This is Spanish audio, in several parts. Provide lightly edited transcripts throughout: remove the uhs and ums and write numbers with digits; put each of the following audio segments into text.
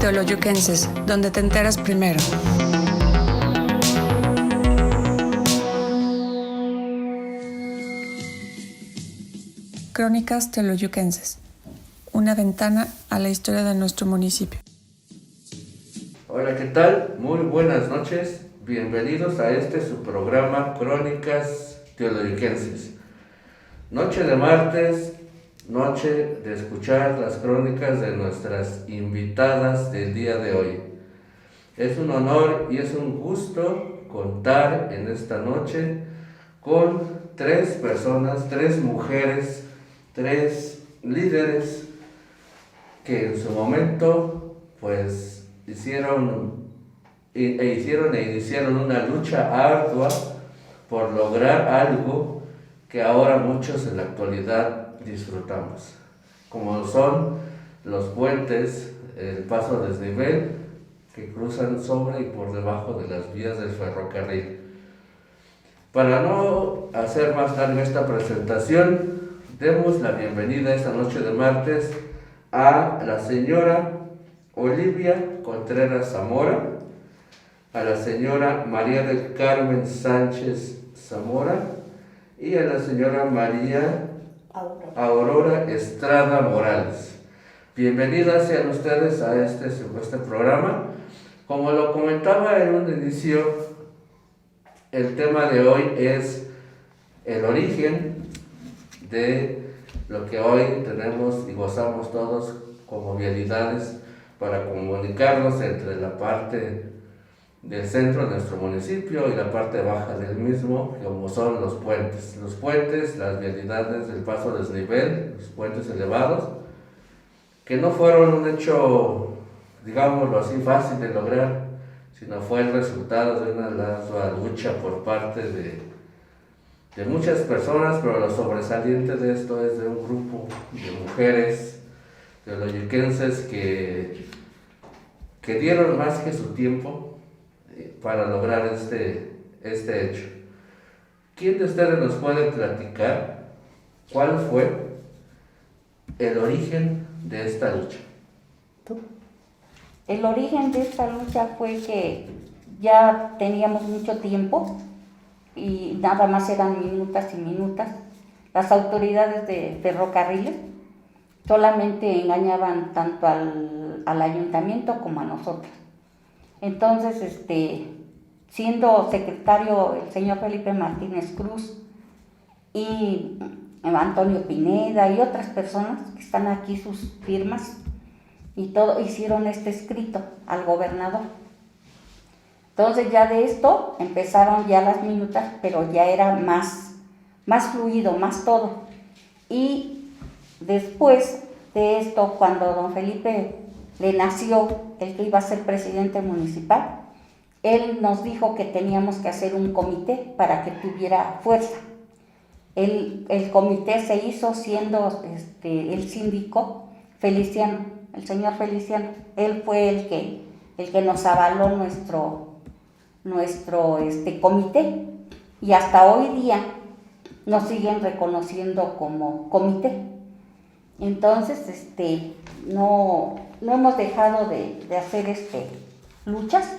Teoloyuquenses, donde te enteras primero. Crónicas Teoloyuquenses, una ventana a la historia de nuestro municipio. Hola, ¿qué tal? Muy buenas noches. Bienvenidos a su programa Crónicas Teoloyuquenses. Noche de martes, noche de escuchar las crónicas de nuestras invitadas del día de hoy. Es un honor y es un gusto contar en esta noche con 3 personas, 3 mujeres, 3 líderes que en su momento pues hicieron e iniciaron una lucha ardua por lograr algo que ahora muchos en la actualidad disfrutamos, como son los puentes, el paso a desnivel que cruzan sobre y por debajo de las vías del ferrocarril. Para no hacer más larga esta presentación, demos la bienvenida esta noche de martes a la señora Olivia Contreras Zamora, a la señora María del Carmen Sánchez Zamora y a la señora María Aurora Estrada Morales. Bienvenidas sean ustedes a este programa. Como lo comentaba en un inicio, el tema de hoy es el origen de lo que hoy tenemos y gozamos todos como vialidades para comunicarnos entre la parte del centro de nuestro municipio y la parte baja del mismo, como son los puentes. Los puentes, las vialidades del paso a desnivel, los puentes elevados, que no fueron un hecho, digámoslo así, fácil de lograr, sino fue el resultado de una larga lucha por parte de muchas personas, pero lo sobresaliente de esto es de un grupo de mujeres teoloyuquenses que dieron más que su tiempo para lograr este hecho. ¿Quién de ustedes nos puede platicar cuál fue el origen de esta lucha? ¿Tú? El origen de esta lucha fue que ya teníamos mucho tiempo y nada más eran minutas y minutas. Las autoridades de ferrocarriles solamente engañaban tanto al ayuntamiento como a nosotros. Entonces, siendo secretario el señor Felipe Martínez Cruz y Antonio Pineda y otras personas que están aquí, sus firmas, y todo, hicieron este escrito al gobernador. Entonces ya de esto empezaron ya las minutas, pero ya era más fluido, más todo. Y después de esto, cuando don Felipe le nació el que iba a ser presidente municipal, él nos dijo que teníamos que hacer un comité para que tuviera fuerza. El comité se hizo siendo el síndico Feliciano, el señor Feliciano. Él fue el que nos avaló nuestro comité, y hasta hoy día nos siguen reconociendo como comité. Entonces, no hemos dejado de hacer luchas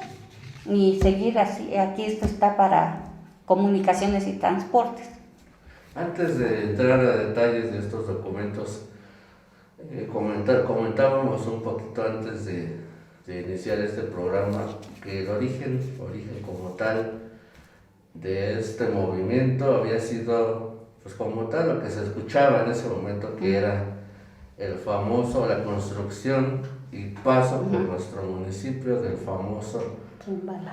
ni seguir así. Aquí esto está para comunicaciones y transportes. Antes de entrar a detalles de estos documentos, comentábamos un poquito antes de iniciar este programa que el origen como tal de este movimiento había sido, pues como tal, lo que se escuchaba en ese momento, que era la construcción y paso por nuestro municipio del famoso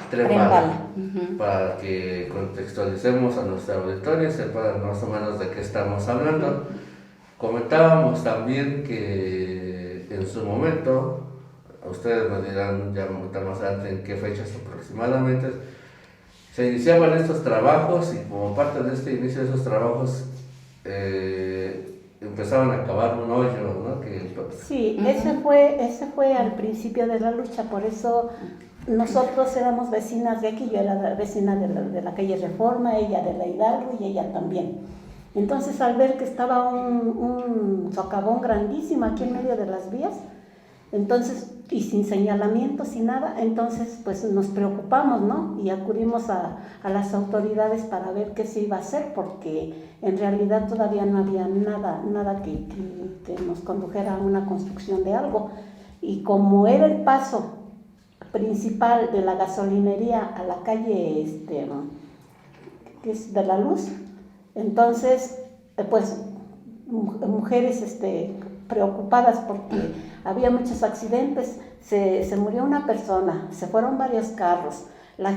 Tren Bala. Para que contextualicemos a nuestra auditoría y sepan más o menos de qué estamos hablando. Comentábamos también que en su momento, ustedes me dirán ya más adelante en qué fechas aproximadamente, se iniciaban estos trabajos, y como parte de este inicio de esos trabajos empezaban a cavar un hoyo, ¿no? Sí, ese fue al principio de la lucha. Por eso nosotros éramos vecinas de aquí. Yo era vecina de la calle Reforma, ella de la Hidalgo y ella también. Entonces, al ver que estaba un socavón grandísimo aquí en medio de las vías, Entonces, y sin señalamientos, sin nada, entonces pues nos preocupamos, ¿no? Y acudimos a las autoridades para ver qué se iba a hacer, porque en realidad todavía no había nada que nos condujera a una construcción de algo. Y como era el paso principal de la gasolinería a la calle que es de la Luz, entonces pues mujeres preocupadas porque había muchos accidentes, se murió una persona, se fueron varios carros,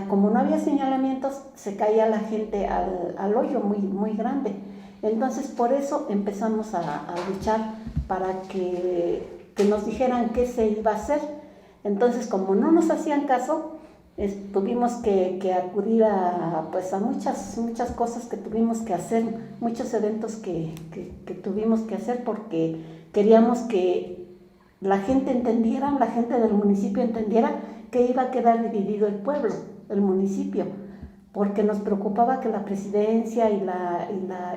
como no había señalamientos, se caía la gente al hoyo muy grande. Entonces por eso empezamos a luchar para que nos dijeran qué se iba a hacer. Entonces, como no nos hacían caso, tuvimos que acudir a muchas cosas que tuvimos que hacer, muchos eventos que tuvimos que hacer, porque queríamos que la gente entendiera, la gente del municipio entendiera que iba a quedar dividido el pueblo, el municipio, porque nos preocupaba que la presidencia y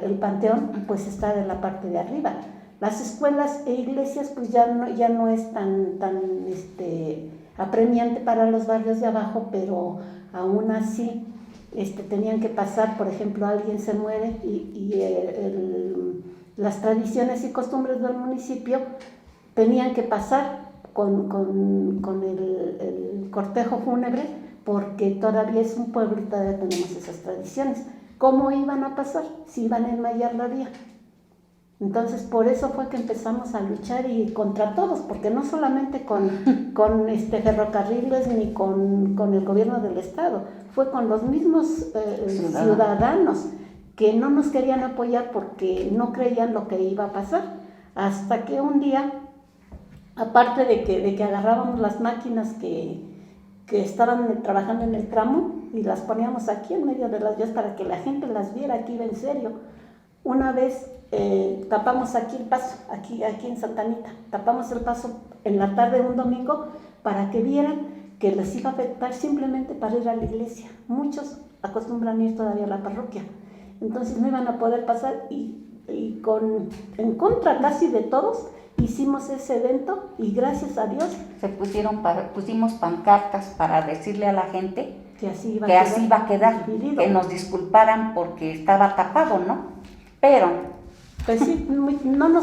el panteón pues está de la parte de arriba. Las escuelas e iglesias pues ya no es tan apremiante para los barrios de abajo, pero aún así tenían que pasar. Por ejemplo, alguien se muere y las tradiciones y costumbres del municipio tenían que pasar con el cortejo fúnebre, porque todavía es un pueblo y todavía tenemos esas tradiciones. ¿Cómo iban a pasar si iban a enmayar la vía? Entonces, por eso fue que empezamos a luchar, y contra todos, porque no solamente con ferrocarriles ni con el gobierno del estado, fue con los mismos ciudadanos que no nos querían apoyar porque no creían lo que iba a pasar. Hasta que un día, aparte de que agarrábamos las máquinas que estaban trabajando en el tramo y las poníamos aquí en medio de las vías para que la gente las viera que iba en serio, una vez tapamos aquí el paso, aquí en Santa Anita, tapamos el paso en la tarde de un domingo para que vieran que les iba a afectar simplemente para ir a la iglesia. Muchos acostumbran ir todavía a la parroquia, entonces no iban a poder pasar, y en contra casi de todos hicimos ese evento, y gracias a Dios pusimos pancartas para decirle a la gente que así iba a quedar, dividido. que nos disculparan porque estaba tapado, ¿no? Pero pues sí, no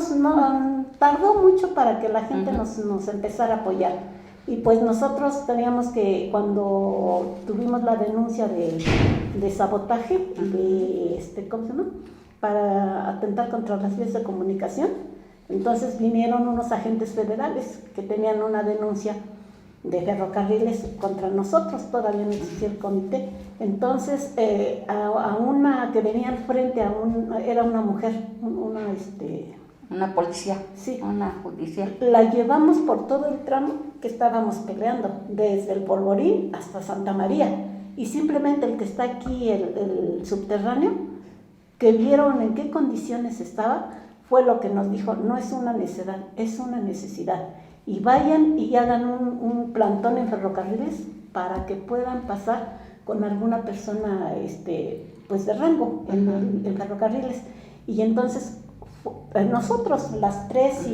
tardó mucho para que la gente nos empezara a apoyar. Y pues nosotros teníamos que, cuando tuvimos la denuncia de sabotaje, ¿cómo se llama?, para atentar contra las vías de comunicación, entonces vinieron unos agentes federales que tenían una denuncia de ferrocarriles contra nosotros, todavía no existía el comité. Entonces a una que venía al frente, era una mujer, una policía, sí, una judicial, la llevamos por todo el tramo que estábamos peleando, desde el Polvorín hasta Santa María, y simplemente el que está aquí, el subterráneo, que vieron en qué condiciones estaba, fue lo que nos dijo: no es una necedad, es una necesidad, y vayan y hagan un plantón en ferrocarriles para que puedan pasar con alguna persona pues de rango en ferrocarriles. Y entonces nosotros las tres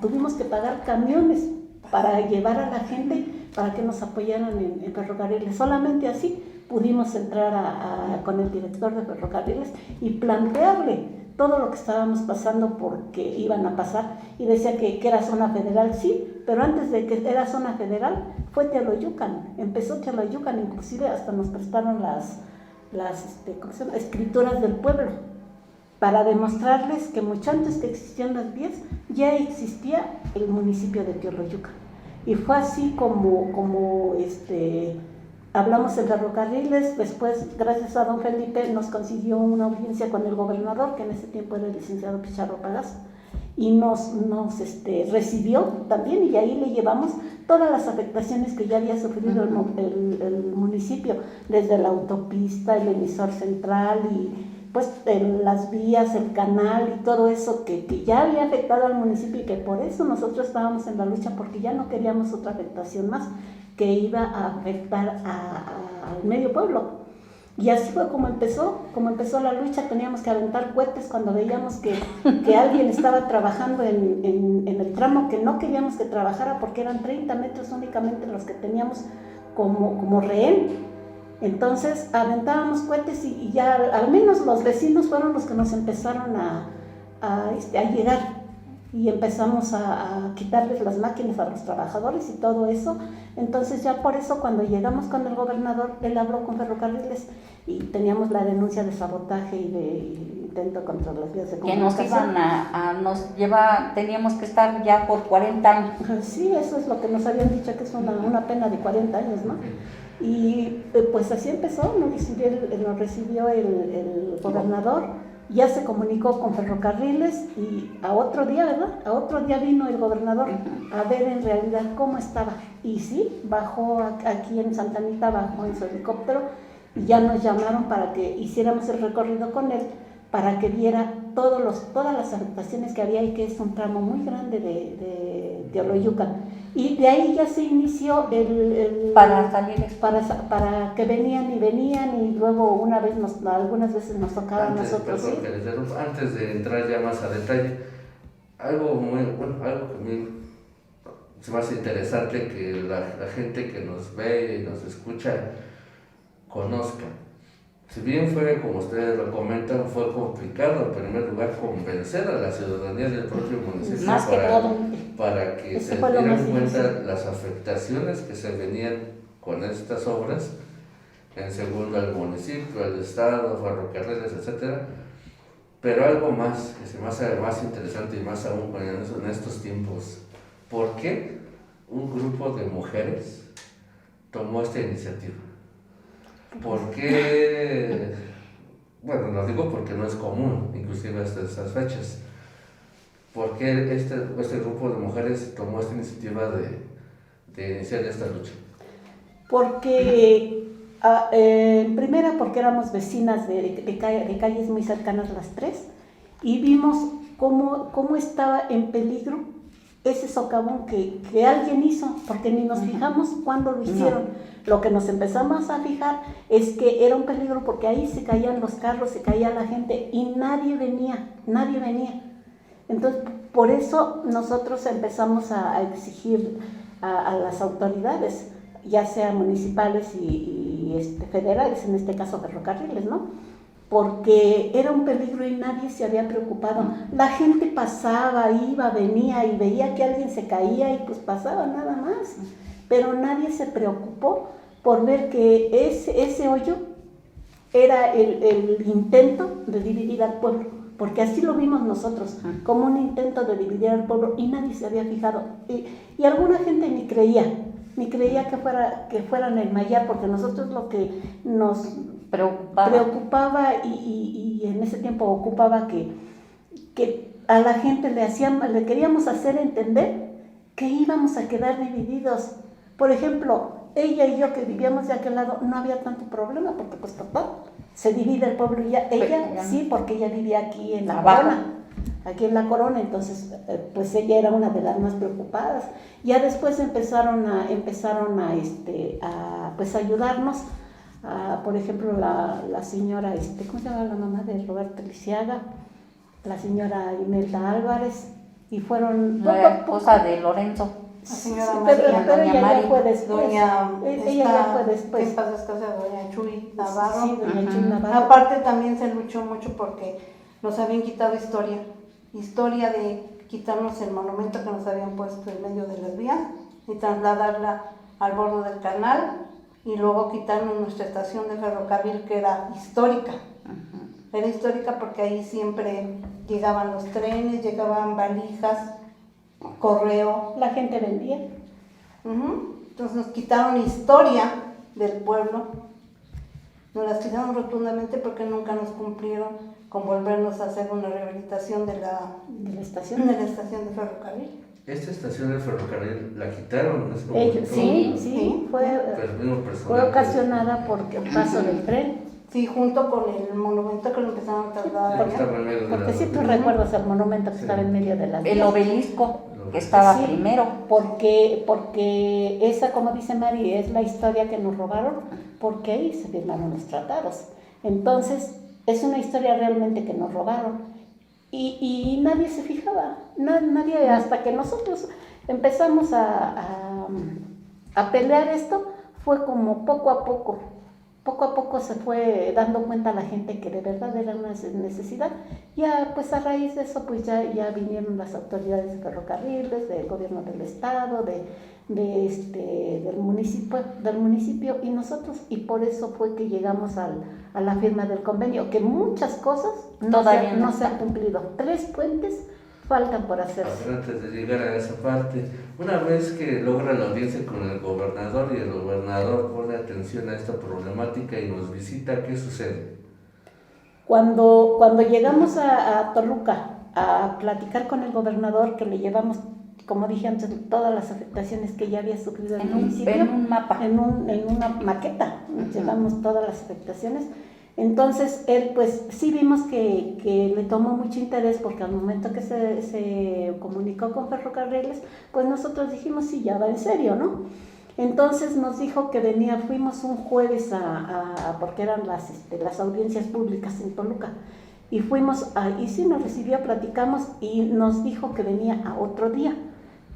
tuvimos que pagar camiones para llevar a la gente para que nos apoyaran en ferrocarriles. Solamente así pudimos entrar con el director de ferrocarriles y plantearle todo lo que estábamos pasando, porque iban a pasar, y decía que era zona federal, sí, pero antes de que era zona federal fue Teoloyucan, empezó Teoloyucan, inclusive hasta nos prestaron las escrituras del pueblo para demostrarles que mucho antes que existían las vías ya existía el municipio de Teoloyucan. Y fue así como hablamos en ferrocarriles. Después, gracias a don Felipe, nos consiguió una audiencia con el gobernador, que en ese tiempo era el licenciado Pizarro Palacio, y nos recibió también, y ahí le llevamos todas las afectaciones que ya había sufrido el municipio, desde la autopista, el emisor central, y pues las vías, el canal y todo eso que ya había afectado al municipio, y que por eso nosotros estábamos en la lucha, porque ya no queríamos otra afectación más que iba a afectar al medio pueblo. Y así fue como empezó la lucha. Teníamos que aventar cohetes cuando veíamos que alguien estaba trabajando en el tramo que no queríamos que trabajara, porque eran 30 metros únicamente los que teníamos como rehén. Entonces aventábamos cohetes y ya al menos los vecinos fueron los que nos empezaron a llegar, y empezamos a quitarles las máquinas a los trabajadores y todo eso. Entonces ya por eso cuando llegamos con el gobernador, él habló con Ferrocarriles y teníamos la denuncia de sabotaje y de intento contra las vías de comunicación. Que nos iban teníamos que estar ya por 40 años. Sí, eso es lo que nos habían dicho, que es una pena de 40 años, ¿no? Y pues así empezó, nos recibió el gobernador. Ya se comunicó con Ferrocarriles y a otro día, ¿verdad? A otro día vino el gobernador a ver en realidad cómo estaba. Y sí, bajó aquí en Santa Anita, bajó en su helicóptero y ya nos llamaron para que hiciéramos el recorrido con él, para que viera todas las afectaciones que había, y que es un tramo muy grande de Oloyucan. Y de ahí ya se inició para que venían y luego algunas veces nos tocaba a nosotros. Perdón, ¿sí? Antes de entrar ya más a detalle, algo que a mí se me hace interesante que la gente que nos ve y nos escucha conozca. Si bien fue, como ustedes lo comentan, fue complicado en primer lugar convencer a la ciudadanía del propio municipio para que se dieran cuenta las afectaciones que se venían con estas obras, en segundo al municipio, al estado, ferrocarriles, etcétera. Pero algo más que se me hace más interesante y más aún en estos tiempos, ¿por qué un grupo de mujeres tomó esta iniciativa? ¿Por qué? Bueno, lo digo porque no es común, inclusive hasta esas fechas. ¿Por qué este grupo de mujeres tomó esta iniciativa de iniciar esta lucha? Porque, primera, porque éramos vecinas de calles muy cercanas las tres, y vimos cómo estaba en peligro ese socavón que alguien hizo, porque ni nos fijamos cuándo lo hicieron. No. Lo que nos empezamos a fijar es que era un peligro porque ahí se caían los carros, se caía la gente y nadie venía. Entonces, por eso nosotros empezamos a exigir a las autoridades, ya sea municipales y federales, en este caso ferrocarriles, ¿no? Porque era un peligro y nadie se había preocupado. La gente pasaba, iba, venía y veía que alguien se caía y pues pasaba nada más. Pero nadie se preocupó por ver que ese hoyo era el intento de dividir al pueblo, porque así lo vimos nosotros, como un intento de dividir al pueblo, y nadie se había fijado. Y alguna gente ni creía que fueran el Mayar, porque nosotros lo que nos preocupaba y en ese tiempo ocupaba que a la gente le queríamos hacer entender que íbamos a quedar divididos. Por ejemplo, ella y yo que vivíamos de aquel lado no había tanto problema, porque pues total, se divide el pueblo y ella sí, porque ella vivía aquí en la Corona, entonces pues ella era una de las más preocupadas. Ya después empezaron a ayudarnos, por ejemplo la señora, ¿cómo se llama la mamá de Roberto Lisiaga? La señora Imelda Álvarez, y fueron la esposa de Lorenzo. La señora María, pero ella ya fue después. Ella ya fue después. ¿Qué pasa? Es casa de doña Chuy Navarro. Sí, doña Chuy Navarro. Aparte también se luchó mucho porque nos habían quitado historia de quitarnos el monumento que nos habían puesto en medio de las vías y trasladarla al borde del canal, y luego quitarnos nuestra estación de ferrocarril, que era histórica. Era histórica porque ahí siempre llegaban los trenes, llegaban valijas, correo. La gente vendía. Entonces nos quitaron historia del pueblo, nos las quitaron rotundamente porque nunca nos cumplieron con volvernos a hacer una rehabilitación de la estación de ferrocarril. ¿Esta estación de ferrocarril la quitaron? Sí, fue ocasionada por el paso del tren. Sí, junto con el monumento que lo empezaron a trasladar allá. Estaba en medio de Porque la- sí tú recuerdas el monumento que Sí. estaba en medio de las El vías. obelisco que estaba Sí, primero. porque esa, como dice Mari, es la historia que nos robaron, porque ahí se firmaron los tratados. Entonces, es una historia realmente que nos robaron. Y nadie se fijaba, nadie, hasta que nosotros empezamos a pelear esto, fue como poco a poco se fue dando cuenta la gente que de verdad era una necesidad. Ya pues a raíz de eso pues ya vinieron las autoridades de ferrocarriles, del gobierno del estado, del municipio y nosotros, y por eso fue que llegamos a la firma del convenio, que muchas cosas Todavía no no se han cumplido. 3 puentes faltan por hacerse. Ahora, antes de llegar a esa parte, una vez que logra la audiencia con el gobernador y el gobernador pone atención a esta problemática y nos visita, ¿qué sucede? Cuando llegamos a Toluca a platicar con el gobernador, que le llevamos, como dije antes, todas las afectaciones que ya había sufrido el municipio, En un mapa. en una maqueta, llevamos todas las afectaciones. Entonces él pues sí vimos que le tomó mucho interés, porque al momento que se comunicó con Ferrocarriles, pues nosotros dijimos sí, ya va en serio, ¿no? Entonces nos dijo que fuimos un jueves porque eran las audiencias públicas en Toluca, y fuimos y sí nos recibió, platicamos y nos dijo que venía a otro día,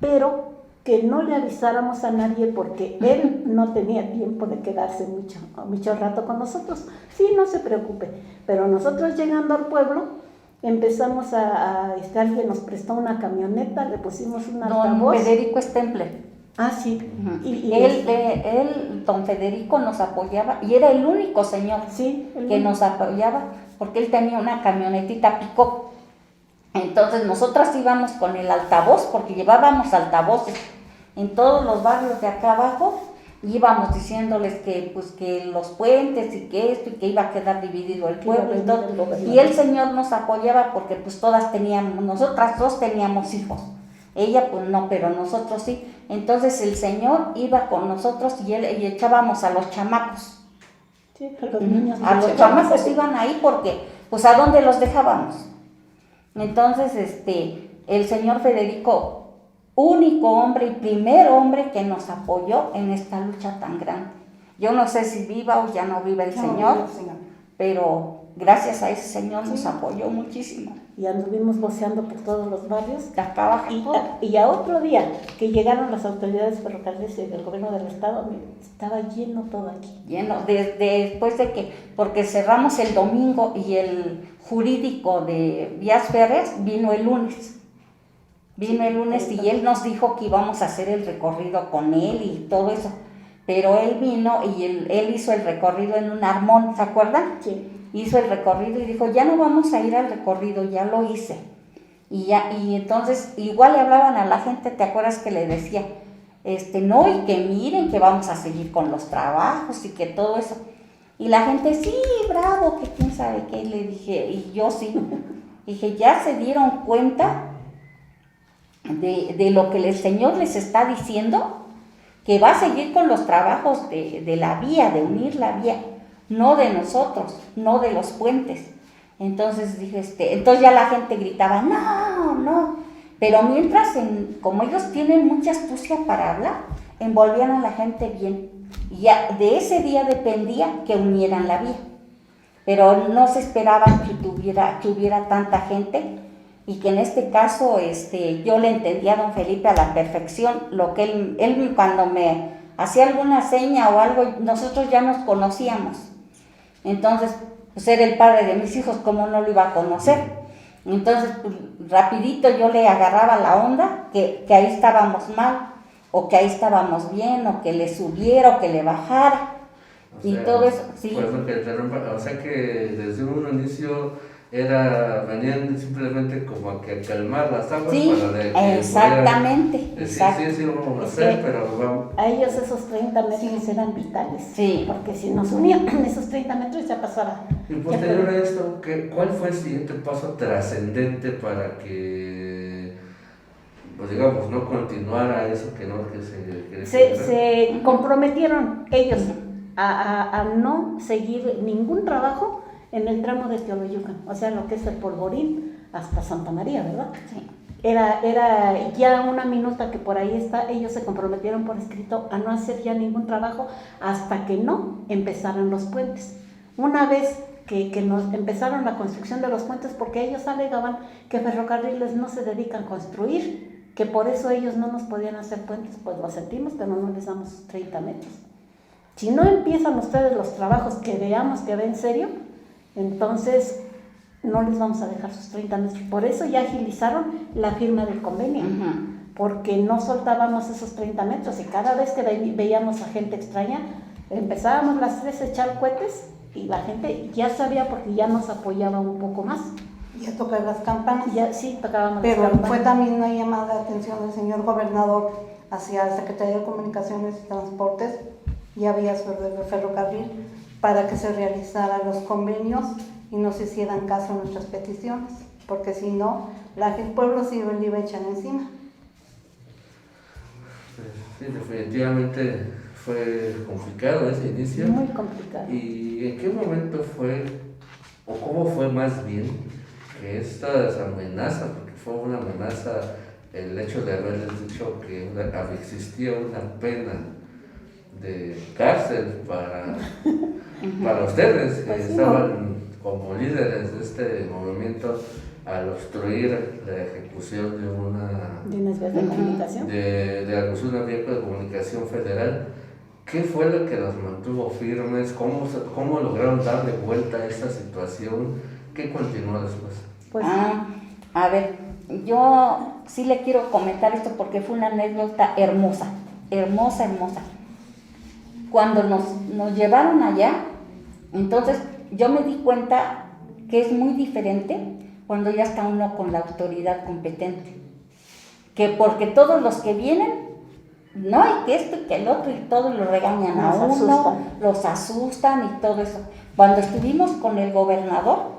pero que no le avisáramos a nadie porque él no tenía tiempo de quedarse mucho rato con nosotros. Sí, no se preocupe, pero nosotros llegando al pueblo empezamos alguien nos prestó una camioneta, le pusimos un altavoz. Don Federico Stempler. Ah, sí. Don Federico nos apoyaba y era el único señor Sí, que nos apoyaba, porque él tenía una camionetita pick-up. Entonces nosotras íbamos con el altavoz, porque llevábamos altavoces en todos los barrios de acá abajo, íbamos diciéndoles que los puentes y que esto, y que iba a quedar dividido el pueblo y todo. Y el Señor nos apoyaba porque pues nosotras dos teníamos hijos. Ella pues no, pero nosotros sí. Entonces el Señor iba con nosotros y echábamos a los chamacos. Sí, a los niños. A los chamacos iban ahí porque, pues, ¿a dónde los dejábamos? Entonces, el señor Federico, único hombre y primer hombre que nos apoyó en esta lucha tan grande. Yo no sé si viva o ya no viva el Señor, pero gracias a ese Señor nos apoyó muchísimo. Y anduvimos voceando por todos los barrios. De acá abajo. Y a otro día que llegaron las autoridades ferrocarriles y del gobierno del estado, estaba lleno todo aquí. Lleno, después de que, porque cerramos el domingo y el jurídico de vías férreas vino el lunes. Y él nos dijo que íbamos a hacer el recorrido con él y todo eso. Pero él vino y él hizo el recorrido en un armón, ¿se acuerdan? Sí. Hizo el recorrido y dijo, ya no vamos a ir al recorrido, ya lo hice. Y entonces igual le hablaban a la gente, ¿te acuerdas que le decía? No, y que miren que vamos a seguir con los trabajos y que todo eso. Y la gente, sí, bravo, que quién sabe qué, le dije, y yo sí. Dije, ya se dieron cuenta de lo que el Señor les está diciendo, que va a seguir con los trabajos de la vía, de unir la vía, no de nosotros, no de los puentes. Entonces dije, entonces ya la gente gritaba, no, pero mientras, como ellos tienen mucha astucia para hablar, envolvían a la gente bien, y ya de ese día dependía que unieran la vía, pero no se esperaban que hubiera tanta gente, y que en este caso yo le entendía a don Felipe a la perfección, lo que él cuando me hacía alguna seña o algo, nosotros ya nos conocíamos. Entonces, pues era el padre de mis hijos, ¿cómo no lo iba a conocer? Entonces, pues, rapidito yo le agarraba la onda, que ahí estábamos mal, o que ahí estábamos bien, o que le subiera, o que le bajara, y todo eso, sí. Perdón que interrumpa, o sea que desde un inicio venían simplemente como a calmar las aguas, sí, para que exactamente, pudieran, sí, vamos a hacer, pero vamos. A ellos esos 30 metros eran vitales, sí, porque si nos unían esos 30 metros ya pasaba. Y posterior a esto, ¿cuál fue el siguiente paso trascendente para que, pues digamos, no continuara eso que se comprometieron ellos a no seguir ningún trabajo en el tramo de Teoloyucan, o sea, lo que es el Polvorín hasta Santa María, ¿verdad? Sí. Era ya una minuta que por ahí está, ellos se comprometieron por escrito a no hacer ya ningún trabajo hasta que no empezaran los puentes. Una vez que nos empezaron la construcción de los puentes, porque ellos alegaban que Ferrocarriles no se dedican a construir, que por eso ellos no nos podían hacer puentes, pues lo sentimos, pero no les damos 30 metros. Si no empiezan ustedes los trabajos que veamos que va en serio, entonces no les vamos a dejar sus 30 metros. Por eso ya agilizaron la firma del convenio, porque no soltábamos esos 30 metros y cada vez que veíamos a gente extraña, empezábamos las 3 a echar cohetes y la gente ya sabía porque ya nos apoyaba un poco más. Y a tocar las campanas. Ya, sí, tocábamos Pero las campanas. fue también una llamada de atención del señor gobernador hacia la Secretaría de Comunicaciones y Transportes y había sobre el ferrocarril para que se realizaran los convenios y no se hicieran caso a nuestras peticiones, porque si no, el pueblo se le iba a echar encima. Sí, definitivamente fue complicado ese inicio. Muy complicado. ¿Y en qué momento fue, o cómo fue más bien, que estas amenazas, porque fue una amenaza el hecho de haberles dicho que existía una pena de cárcel para ustedes, que Pues sí, estaban como líderes de este movimiento al obstruir la ejecución de unas vías de comunicación. de alguna vía de comunicación federal? ¿Qué fue lo que los mantuvo firmes? ¿Cómo lograron darle vuelta a esta situación? ¿Qué continuó después? Pues, a ver, yo sí le quiero comentar esto porque fue una anécdota hermosa, hermosa, hermosa. Cuando nos llevaron allá, entonces yo me di cuenta que es muy diferente cuando ya está uno con la autoridad competente. Que porque todos los que vienen, no, y que esto y que el otro, y todos lo regañan a uno, los asustan y todo eso. Cuando estuvimos con el gobernador,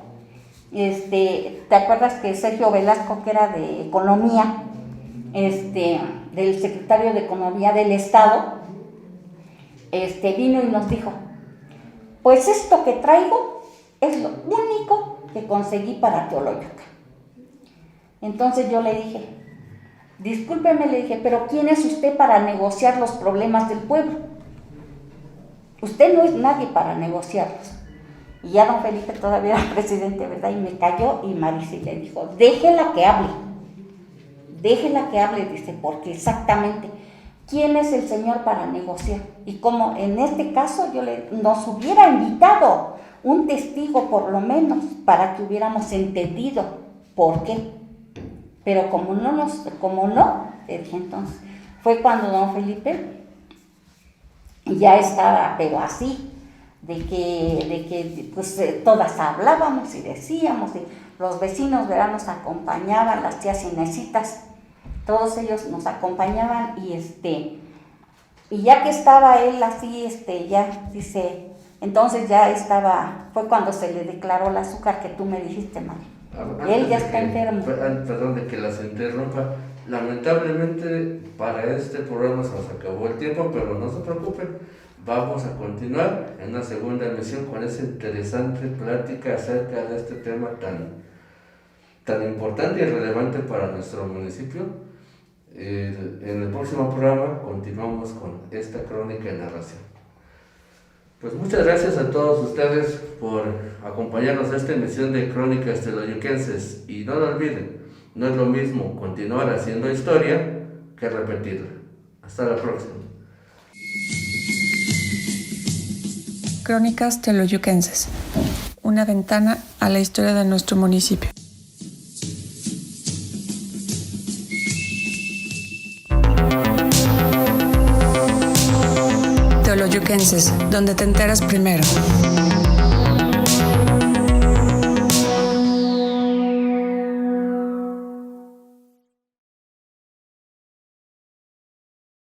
¿te acuerdas que Sergio Velasco, que era de Economía, del secretario de Economía del Estado, vino y nos dijo, pues esto que traigo es lo único que conseguí para Teoloyucan? Entonces yo le dije, discúlpeme, le dije, pero ¿quién es usted para negociar los problemas del pueblo? Usted no es nadie para negociarlos. Y ya don Felipe todavía era presidente, ¿verdad? Y me cayó y Marisa le dijo, déjela que hable, dice, porque exactamente, ¿quién es el señor para negociar? Y como en este caso nos hubiera invitado un testigo por lo menos para que hubiéramos entendido por qué. Pero como no, le dije entonces, fue cuando don Felipe ya estaba, pero así, de que pues todas hablábamos y decíamos, y los vecinos, ¿verdad?, nos acompañaban, las tías Inesitas, todos ellos nos acompañaban y ya que estaba él así, ya dice, entonces ya estaba, fue cuando se le declaró el azúcar que tú me dijiste, Mari. Él ya está enfermo. Perdón de que las interrumpa. Lamentablemente para este programa se nos acabó el tiempo, pero no se preocupen, vamos a continuar en una segunda emisión con esa interesante plática acerca de este tema tan importante y relevante para nuestro municipio. En el próximo programa continuamos con esta crónica y narración. Pues muchas gracias a todos ustedes por acompañarnos a esta emisión de Crónicas Teoloyuquenses, y no lo olviden, no es lo mismo continuar haciendo historia que repetirla. Hasta la próxima. Crónicas Teoloyuquenses, una ventana a la historia de nuestro municipio. Teoloyuquenses, donde te enteras primero.